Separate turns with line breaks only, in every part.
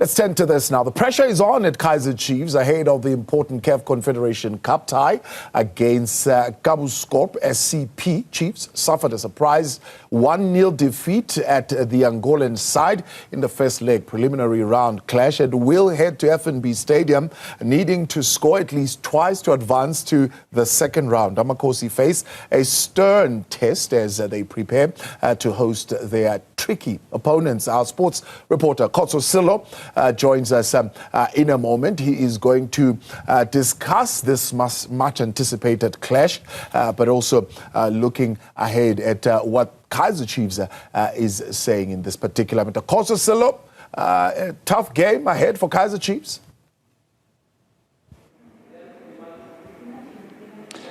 Let's tend to this now. The pressure is on at Kaizer Chiefs ahead of the important CAF Confederation Cup tie against Kabuscorp SCP. Chiefs suffered a surprise 1-0 defeat at the Angolan side in the first leg preliminary round clash and will head to FNB Stadium needing to score at least twice to advance to the second round. Newzroom face a stern test as they prepare to host their tricky opponents. Our sports reporter Khotso Sello joins us in a moment. He is going to discuss this much anticipated clash, but also looking ahead at what Kaizer Chiefs is saying in this particular matter. Khotso Sello, a tough game ahead for Kaizer Chiefs.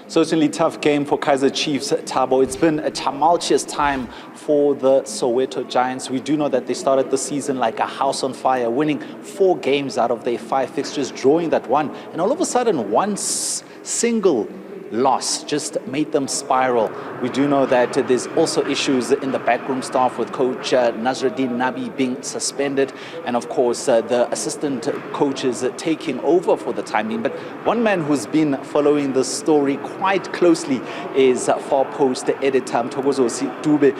Certainly tough game for Kaizer Chiefs, Thabo. It's been a tumultuous time for the Soweto Giants. We do know that they started the season like a house on fire, winning 4 games out of their 5 fixtures, drawing that one. And all of a sudden, one single loss just made them spiral. We do know that there's also issues in the backroom staff with coach Naturena Dube being suspended, and of course the assistant coaches taking over for the time being. But one man who's been following this story quite closely is Far Post editor Mthokozisi Dube.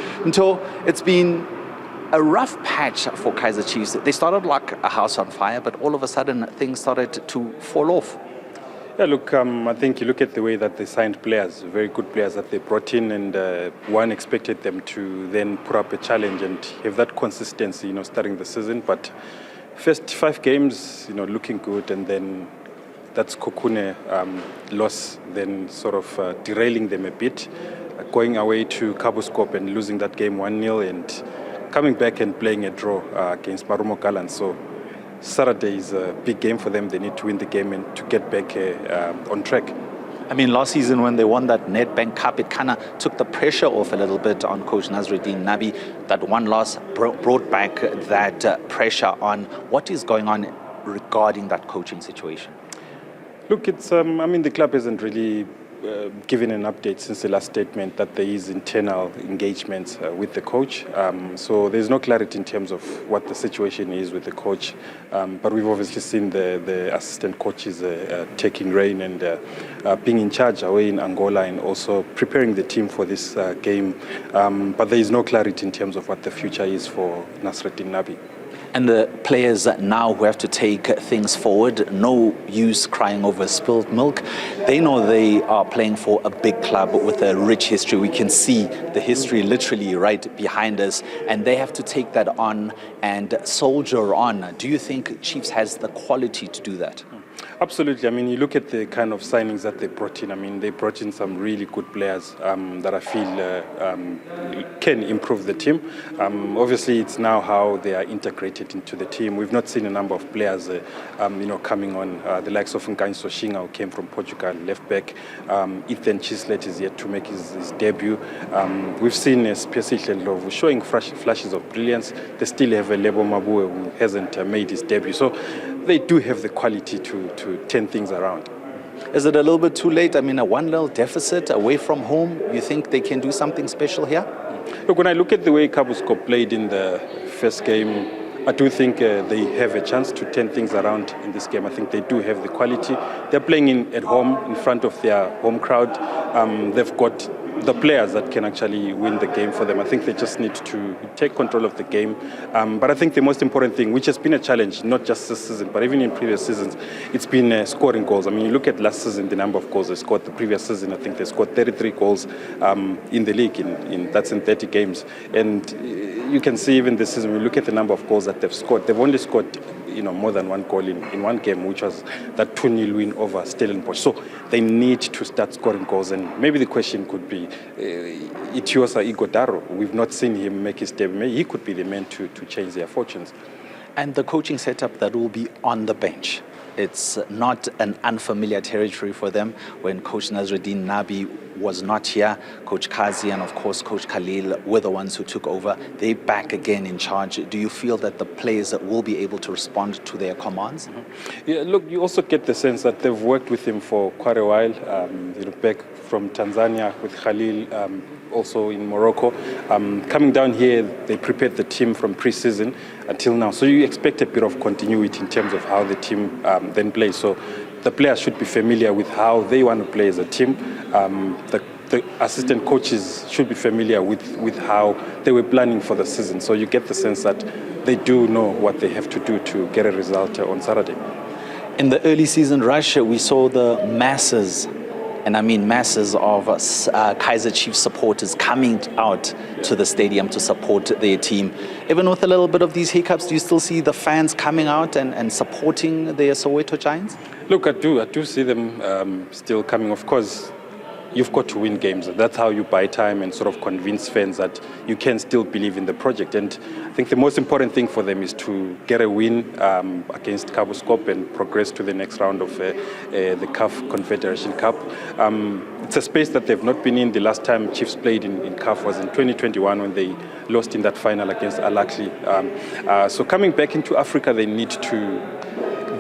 It's been a rough patch for Kaizer Chiefs. They started like a house on fire, but all of a sudden things started to fall off.
Yeah, look, I think you look at the way that they signed players, very good players that they brought in, and one expected them to then put up a challenge and have that consistency, starting the season. But first 5 games, looking good, and then that's Kokune loss, then sort of derailing them a bit, going away to Kabuscorp and losing that game 1-0, and coming back and playing a draw against Marumo Gallants. So Saturday is a big game for them. They need to win the game and to get back on track.
I mean, last season when they won that Nedbank Cup, it kind of took the pressure off a little bit on coach Naturena Dube. That one loss brought back that pressure on. What is going on regarding that coaching situation?
Look, it's the club hasn't really given an update since the last statement that there is internal engagement with the coach. So there's no clarity in terms of what the situation is with the coach. But we've obviously seen the assistant coaches taking reign and being in charge away in Angola and also preparing the team for this game. But there is no clarity in terms of what the future is for Naturena Dube.
And the players now who have to take things forward, no use crying over spilled milk. They know they are playing for a big club with a rich history. We can see the history literally right behind us, and they have to take that on and soldier on. Do you think Chiefs has the quality to do that?
Absolutely. I mean, you look at the kind of signings that they brought in. I mean, they brought in some really good players that I feel can improve the team. Obviously, it's now how they are integrated into the team. We've not seen a number of players, coming on. The likes of Nkanyi Soshinga, who came from Portugal, left back. Ethan Chislet is yet to make his debut. We've seen Spesi Hlendlovu showing flashes of brilliance. They still have a Lebo Mabue who hasn't made his debut. So they do have the quality to turn things around.
Is it a little bit too late? I mean, a 1-0 deficit away from home, you think they can do something special here?
Look, when I look at the way Kabuscorp played in the first game, I do think they have a chance to turn things around in this game. I think they do have the quality. They're playing at home in front of their home crowd. They've got the players that can actually win the game for them. I think they just need to take control of the game. But I think the most important thing, which has been a challenge, not just this season, but even in previous seasons, it's been scoring goals. I mean, you look at last season, the number of goals they scored. The previous season, I think they scored 33 goals in the league, that's in 30 games. And you can see even this season, when you look at the number of goals that they've scored, they've only scored more than 1 goal in one game, which was that 2-0 win over Stellenbosch. So they need to start scoring goals, and maybe the question could be Itiosa Igodaro. We've not seen him make his debut. Maybe he could be the man to change their fortunes.
And the coaching setup that will be on the bench, it's not an unfamiliar territory for them when coach Naturena Dube was not here. Coach Kazi and, of course, Coach Khalil were the ones who took over. They're back again in charge. Do you feel that the players will be able to respond to their commands?
Yeah, look, you also get the sense that they've worked with him for quite a while. Back from Tanzania with Khalil, also in Morocco. Coming down here, they prepared the team from pre-season until now. So you expect a bit of continuity in terms of how the team then plays. So the players should be familiar with how they want to play as a team. The assistant coaches should be familiar with how they were planning for the season. So you get the sense that they do know what they have to do to get a result on Saturday.
In the early season rush, we saw the masses, and I mean masses of Kaizer Chiefs supporters coming out to the stadium to support their team. Even with a little bit of these hiccups, do you still see the fans coming out and supporting their Soweto Giants?
Look, I do see them still coming. Of course, you've got to win games. That's how you buy time and sort of convince fans that you can still believe in the project. And I think the most important thing for them is to get a win against Kabuscorp and progress to the next round of the CAF Confederation Cup. It's a space that they've not been in. The last time Chiefs played in CAF was in 2021 when they lost in that final against Al Ahly. So coming back into Africa, they need to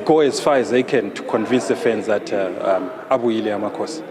go as far as they can to convince the fans that Abu Ile Amakos.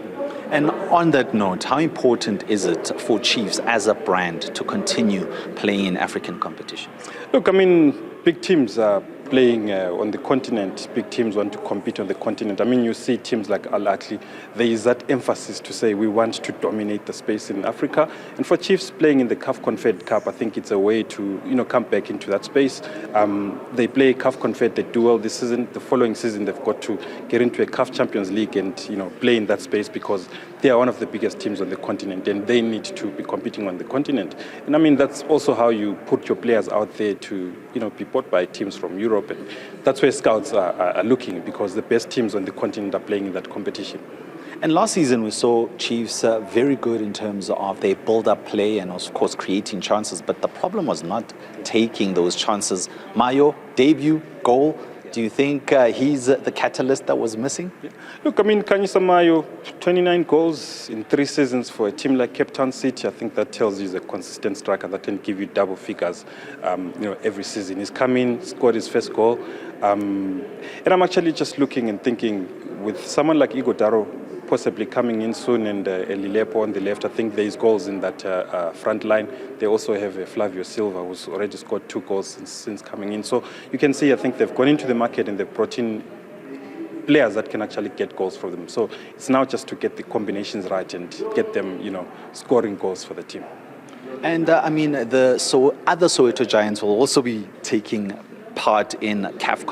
And on that note, how important is it for Chiefs as a brand to continue playing in African competitions?
Look, I mean, big teams are playing on the continent. Big teams want to compete on the continent. I mean, you see teams like Al Ahly, there is that emphasis to say we want to dominate the space in Africa. And for Chiefs playing in the CAF Confederation Cup, I think it's a way to come back into that space. They play CAF Confed, they do well this season. The following season, they've got to get into a CAF Champions League and play in that space because they are one of the biggest teams on the continent and they need to be competing on the continent. And I mean, that's also how you put your players out there to be bought by teams from Europe. And that's where scouts are looking because the best teams on the continent are playing in that competition.
And last season we saw Chiefs very good in terms of their build-up play and of course creating chances, but the problem was not taking those chances. Mayo, debut, goal. Do you think he's the catalyst that was missing?
Yeah. Look, I mean, Kanyisa Mayo, 29 goals in 3 seasons for a team like Cape Town City. I think that tells you he's a consistent striker that can give you double figures, every season. He's come in, scored his first goal. And I'm actually just looking and thinking, with someone like Igor Daro possibly coming in soon and Elilepo on the left, I think there's goals in that front line. They also have Flavio Silva, who's already scored 2 goals since coming in. So you can see, I think they've gone into the market and they've brought in players that can actually get goals for them. So it's now just to get the combinations right and get them, scoring goals for the team.
And I mean, the other Soweto Giants will also be taking part in CAF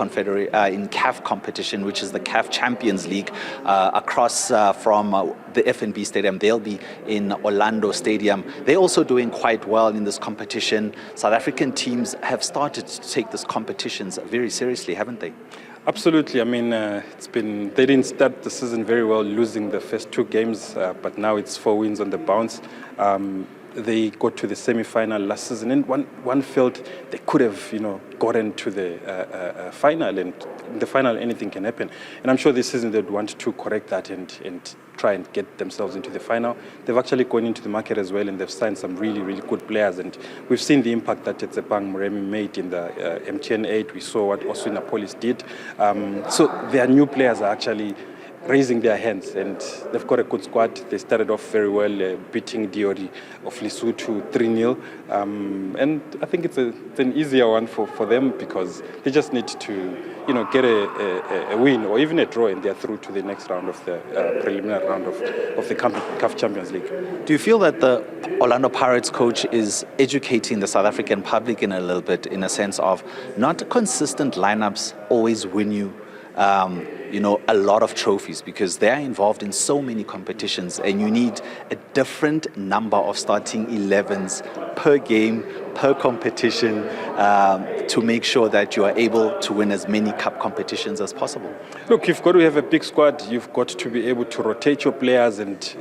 competition, which is the CAF Champions League, across from the FNB Stadium. They'll be in Orlando Stadium. They're also doing quite well in this competition. South African teams have started to take these competitions very seriously, haven't they?
Absolutely. I mean, they didn't start the season very well, losing the first 2 games, but now it's 4 wins on the bounce. They got to the semi-final last season, and one felt they could have, gotten to the final. And in the final, anything can happen. And I'm sure this season they'd want to correct that and try and get themselves into the final. They've actually gone into the market as well, and they've signed some really, really good players. And we've seen the impact that Tsepang Mremi made in the MTN 8. We saw what Oswina Police did. So their new players are actually raising their hands, and they've got a good squad. They started off very well, beating Diori of Lesotho 3-0. And I think it's an easier one for them because they just need to get a win or even a draw, and they're through to the next round of the preliminary round of the CAF Champions League.
Do you feel that the Orlando Pirates coach is educating the South African public in a little bit, in a sense of not consistent lineups always win you a lot of trophies, because they're involved in so many competitions and you need a different number of starting 11s per game per competition to make sure that you are able to win as many cup competitions as possible?
Look, you've got to have a big squad. You've got to be able to rotate your players and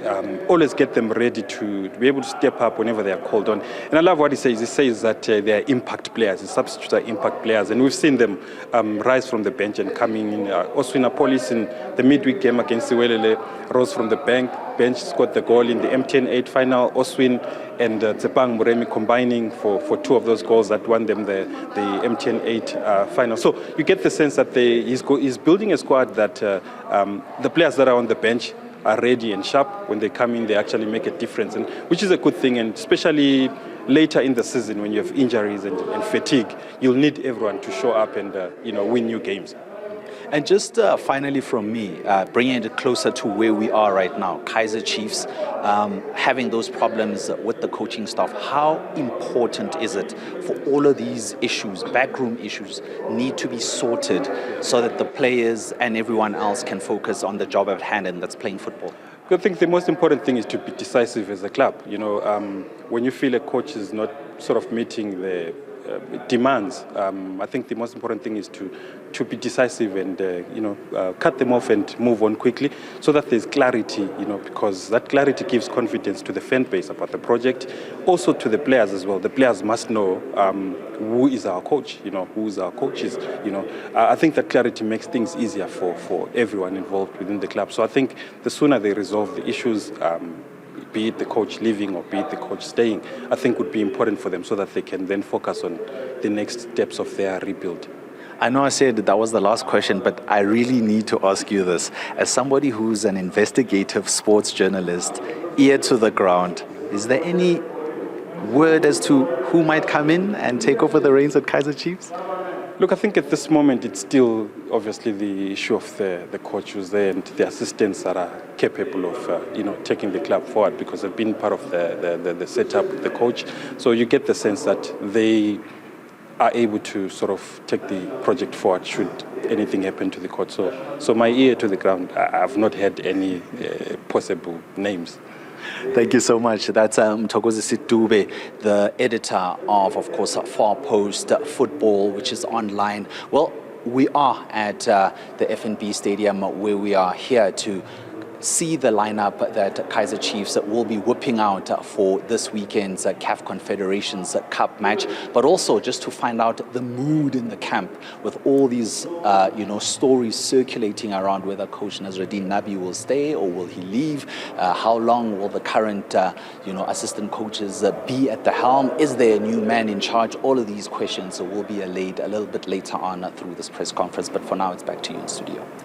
always get them ready to be able to step up whenever they are called on. And I love what he says. He says that they are impact players. The substitutes are impact players. And we've seen them rise from the bench and coming in. Oswina Police in the midweek game against Siwelele rose from the bench, scored the goal in the MTN 8 final. Oswin and Tsepang Muremi combining for two of those goals that won them the MTN 8 final. So you get the sense that he's building a squad that the players that are on the bench are ready and sharp. When they come in, they actually make a difference, and which is a good thing. And especially later in the season, when you have injuries and fatigue, you'll need everyone to show up and win new games.
And just finally from me, bringing it closer to where we are right now, Kaizer Chiefs, having those problems with the coaching staff, how important is it for all of these issues, backroom issues, need to be sorted so that the players and everyone else can focus on the job at hand, and that's playing football?
I think the most important thing is to be decisive as a club. When you feel a coach is not sort of meeting the demands, I think the most important thing is to be decisive and cut them off and move on quickly, so that there's clarity, because that clarity gives confidence to the fan base about the project, also to the players as well. The players must know who is our coach, who is our coaches. I think that clarity makes things easier for everyone involved within the club. So I think the sooner they resolve the issues, be it the coach leaving or be it the coach staying, I think would be important for them, so that they can then focus on the next steps of their rebuild.
I know I said that was the last question, but I really need to ask you this. As somebody who's an investigative sports journalist, ear to the ground, is there any word as to who might come in and take over the reins at Kaizer Chiefs?
Look, I think at this moment it's still obviously the issue of the coach who's there and the assistants that are capable of taking the club forward, because they've been part of the setup with the coach. So you get the sense that they are able to sort of take the project forward should anything happen to the coach. So my ear to the ground, I've not had any possible names.
Thank you so much. That's Mthokozisi Dube, the editor of course, Far Post Football, which is online. Well, we are at the FNB Stadium, where we are here to see the lineup that Kaizer Chiefs will be whipping out for this weekend's CAF Confederation Cup match, but also just to find out the mood in the camp with all these stories circulating around whether Coach Nazruddin Nabi will stay or will he leave, how long will the current assistant coaches be at the helm, is there a new man in charge? All of these questions will be allayed a little bit later on through this press conference, but for now it's back to you in studio.